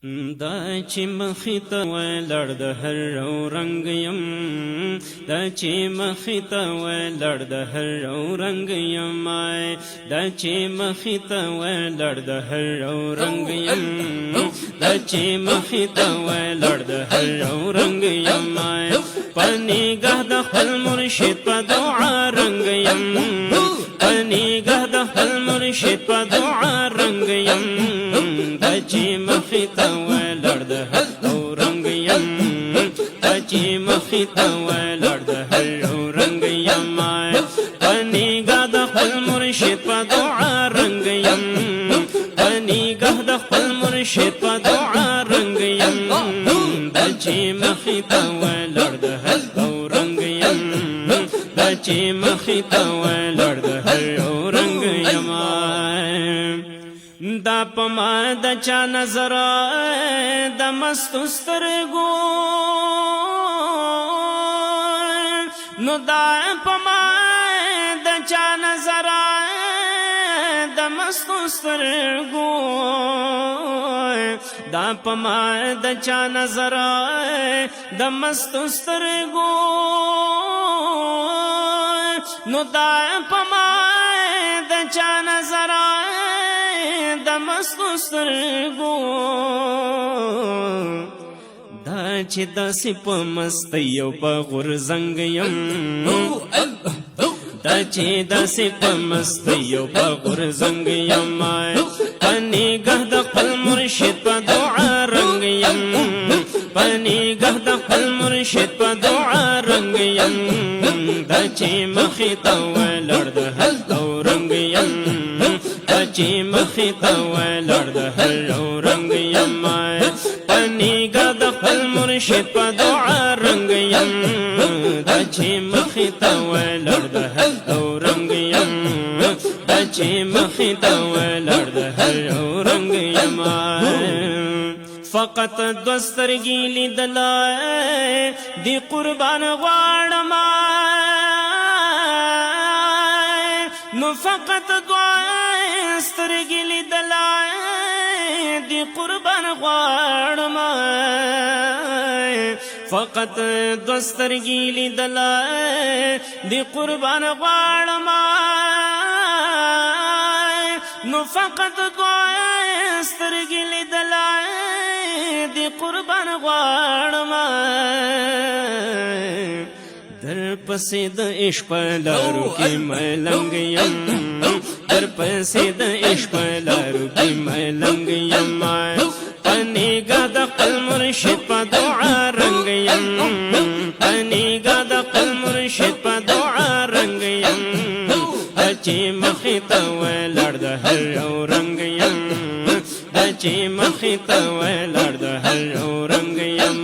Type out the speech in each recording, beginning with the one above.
دا چې مخې ته ولاړ د هر رنګ یم، دا چې مخې ته ولاړ د هر رنګ یم، دا چې مخې ته ولاړ د هر رنګ یم، دا چې مخې ته ولاړ د هر رنګ یم، په نگاه د خپل مرشد په دعا رنګ یم، په نگاه د خپل مرشد په دعا رنګ یم، دا چې مخې ته ولاړ د هر رنګ یم، دا چې مخې ته ولاړ د هر رنګ یم، په نگاه د خپل مرشد په دعا رنګ یم، په نگاه د خپل مرشد په دعا رنګ یم، دا چې مخې ته ولاړ د هر رنګ یم، دا چې مخې ته ولاړ د هر رنګ یم. دا پما د چا نظر د مستو سترګو، نو دا پما د چا نظر د مستو سترګو، دا پما د چا نظر د مستو سترګو، نو دا پما د چا نظر د مستو سترګو، دا چې داسې په مستی او په غورځنګ یم، دا چې داسې په مستی او په غورځنګ یم، په نگاه د خپل مرشد په دعا رنګ یم، په نگاه د خپل مرشد په دعا رنګ یم، دا چې مخې ته ولاړ د هر رنګ یم، دا چې مخې ته ولاړ د هر رنګ یم، په نگاه د خپل مرشد په دعا رنګ یم، دا چې مخې ته ولاړ د هر رنګ یم، دا چې مخې ته ولاړ د هر رنګ یم. فقط دو سترګې لیدلای دی قربان غواړم، نو فقط دو سترګې لیدلای دی قربان غواړم، فقط دو سترګې لیدلای دی قربان غواړم، نو فقط دو سترګې لیدلای دی قربان غواړم، در پسې د عشق په لارو کې ملنګ یم، در پسې د عشق په لارو کې ملنګ یم، په نگاه د خپل مرشد په دعا رنګ یم، په نگاه د خپل مرشد په دعا رنګ یم، دا چې مخې ته ولاړ د هر رنګ یم، دا چې مخې ته ولاړ د هر رنګ یم.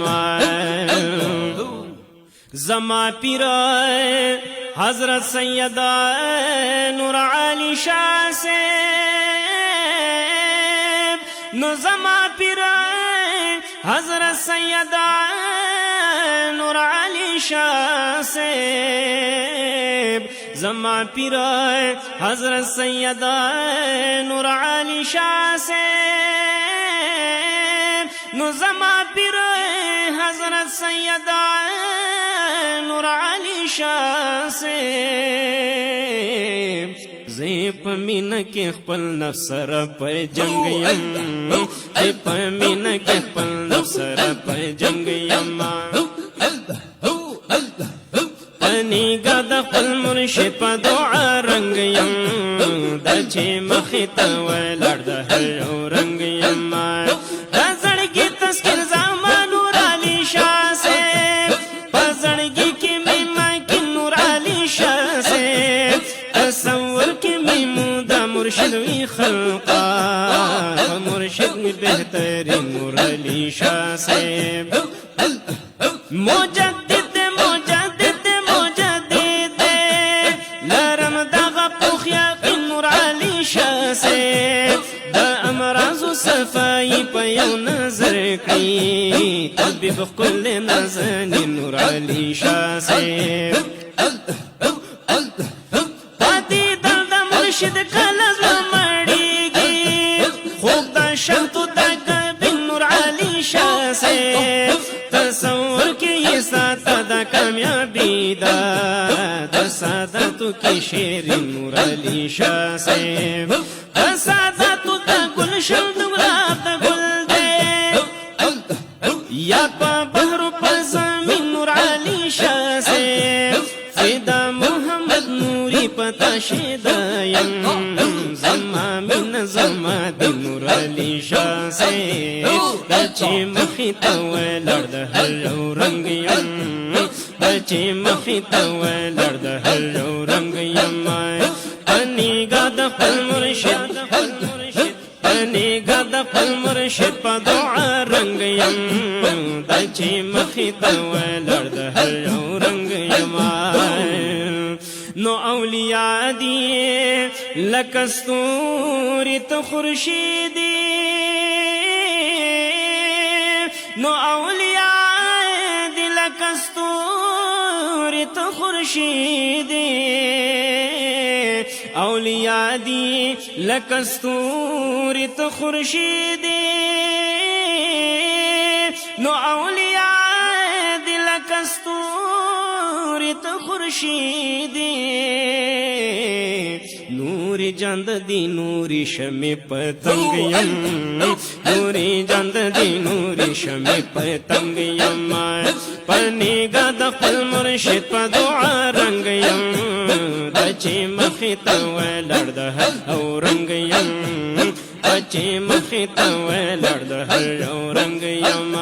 زما پیر حضرت سیدہ نور علی شاہ صاحب، نو زما پیر حضرت سیدہ نور علی شاہ صاحب، زما پیر حضرت سیدہ نور علی شاہ صاحب، نو زما پیر حضرت سیدہ نور علی شاہ صاحب، زی په مینه کې خپل نفس سره په جنگ یم، زی په مینه کې خپل نفس سره په جنگ یم، په نگاه د خپل مرشد په دعا رنګ یم، دا چې مخې ته ولاړ د هر رنګ یم، دا زړګي تذکر زما نور علی شاہ صاحب، په زړګي کې مې مکین نور علی شاہ صاحب، تصور کې مې مودا مرشد وی خلقا، مرشد مې بهترین نور علی شاہ صاحب، مجدد مجدد مجدد لرم دغه پوخ یقین نور علی شاہ صاحب، د امراض صفائی په یو نظر کړي، طبيب کل نازنین نور علی شاہ صاحب، پاتې دل د مرشد کله زړه مړېږي، خوب د شهتو د نور علی سے تصور کی یہ ساتا دا کامیابی دا دا ساداتو کی شیر نور علی شاہ سے دا ساداتو دا گلشن دولاب دا گل دے یا پا بحر پا زمین نور علی شاہ سے فدا محمد نوری پتا شدایم زمامین زماد نور علی شاہ سے دچی مخیتا ولرد هر رنگیم دچی مخیتا ولرد هر رنگیم پنی گاد قل مرشد پنی گاد قل مرشد پا دعا رنگیم دچی مخیتا ولرد هر رنگیم نو اولیاء دی لکستوری تو خورشیدی نو اولیاء دی لکستوری تو خورشیدی اولیاء دی لکستوری تو خورشیدی نو اولیاء دی لکستوری تو خورشیدی نوری جاند دی نوری شمی پتنگیم نوری جاند دی نوری شمی پتنگیم پنی گاد قل مرشد پا دعا رنگیم دچی مخیتا ولرد او رنگیم دچی مخیتا ولرد او رنگیم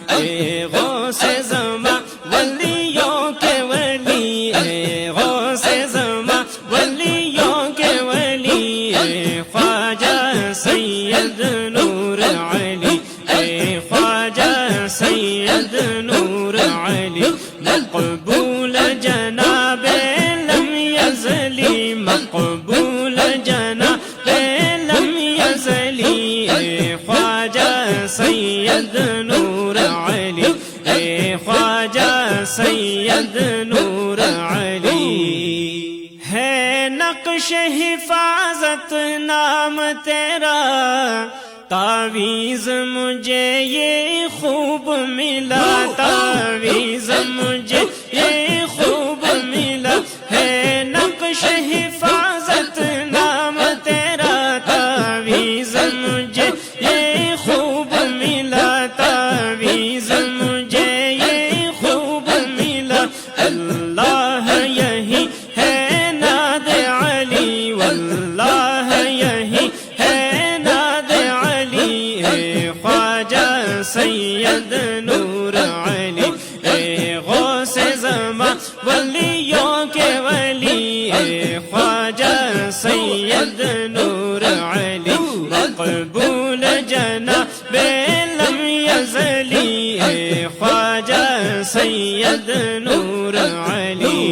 اے غوث زمان ولیوں کے ولی اے غوث زمان ولیوں کے ولی اے خواجہ سید نور علی اے خواجہ سید نور علی مقبول جناب لم یزلی مقبول جناب لم یزلی اے خواجہ سید نور علی اے خواجہ سید نور علی ہے نقش حفاظت نام تیرا تعویذ مجھے یہ خوب ملا تعویذ مجھے یہ خوب ملا ہے نقش حفاظت نام تیرا تعویذ مجھے یہ خوب ملا تعویذ مجھے یہ خوب ملا اللہ یہی ہے ناد علی واللہ یہی ہے ناد علی اے خواجہ سید نور علی اے غوث زمان ولیوں کے ولی اے خواجہ سید نور علی مقبول جناب لم یزلی اے خواجہ سید نور علی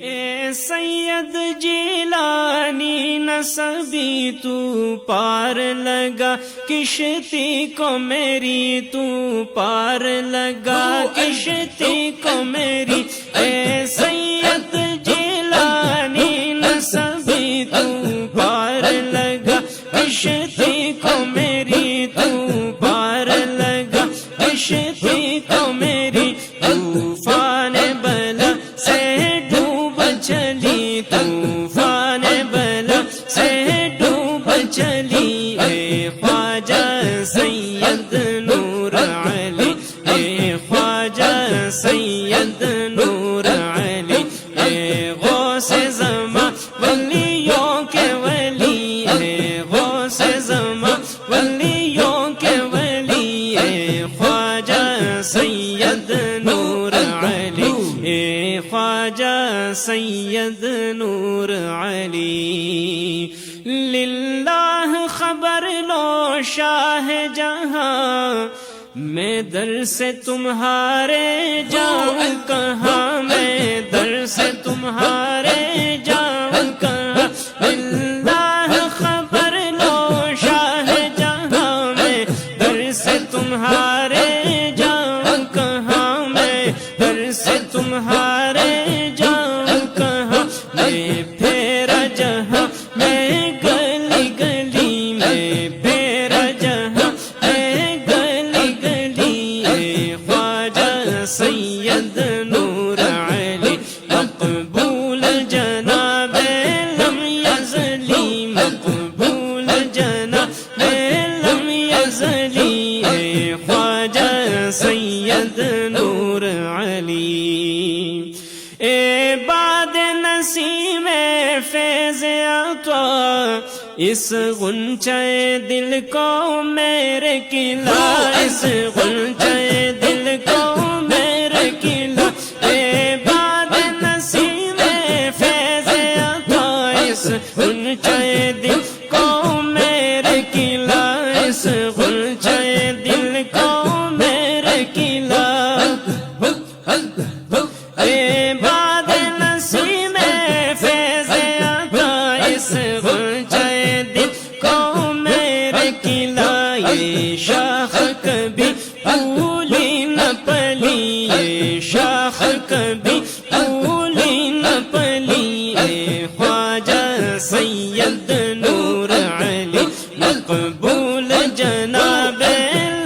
اے سید جیلانی نسبی تو پار لگا کشتی کو میری تو پار لگا کشتی کو میری اے سید جیلانی نسبی تو پار لگا کشتی کو میری تو پار لگا کشتی کو میری طوفان بلا سے ڈوب چلی طوفان بلا سے ڈوب چلی اے خواجہ سید نور علی اے خواجہ سید نور علی اے غوث زمان ولیوں کے ولی اے غوث زمان ولیوں کے ولی اے خواجہ سید نور علی اے خواجہ سید نور علی للہ خبر لو شاہ جہاں میں در سے تمہارے جاؤں کہاں میں در سے تمہارے جاؤں کہاں للہ خبر لو شاہ جہاں میں در سے تمہارے جاؤں کہاں میں در سے تمہارے جاؤں کہاں میں پھیرا جہاں میں گلی گلی میں پھیرا جہاں میں گلی گلی یزلی اے خواجہ سید نور علی، اے باد نسیم فیض عطا، اس غنچہ دل کو میرے کھلا، اس غنچہ دل کو میرے کھلا، اے باد نسیم فیض عطا، اس غنچہ دل کو میرے کھلا، اس غنچہ دل کو میرے کھلا، اے باد نسیم فیض عطا، اس غنچہ دل کو میرے کھلا، یہ شاخ کبھی پھولی نہ پلی، یہ شاخ کبھی پھولی نہ پلی، اے خواجہ سید نور علی مقبول جناب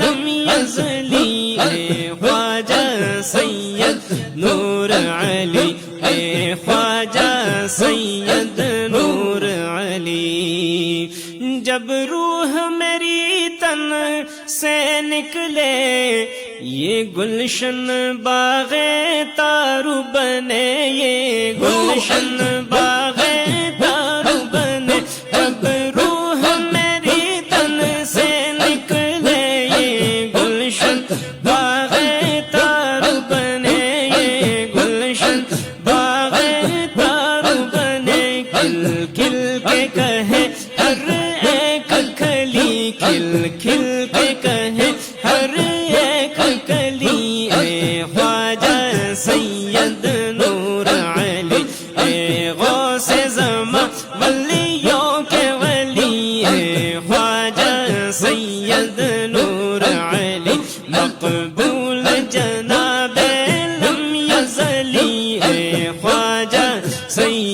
لم یزلی، اے خواجہ سید نور علی، اے خواجہ سید نور علی، جب روح میری تن سے نکلے یہ گلشن باغ تارو بنے، یہ گلشن باغ تارو بنے، جب روح میری تن سے نکلے یہ گلشن باغ تارو بنے، یہ گلشن باغ تارو بنے، کھل کھل کے کہے ہر ایک کلی، کھل کھل کے کہے ہر ایک کلی، اے خواجہ سید نور علی، اے غوث زمان ولیوں کے ولی، اے خواجہ سید نور علی مقبول جناب لم یزلی، اے خواجہ سید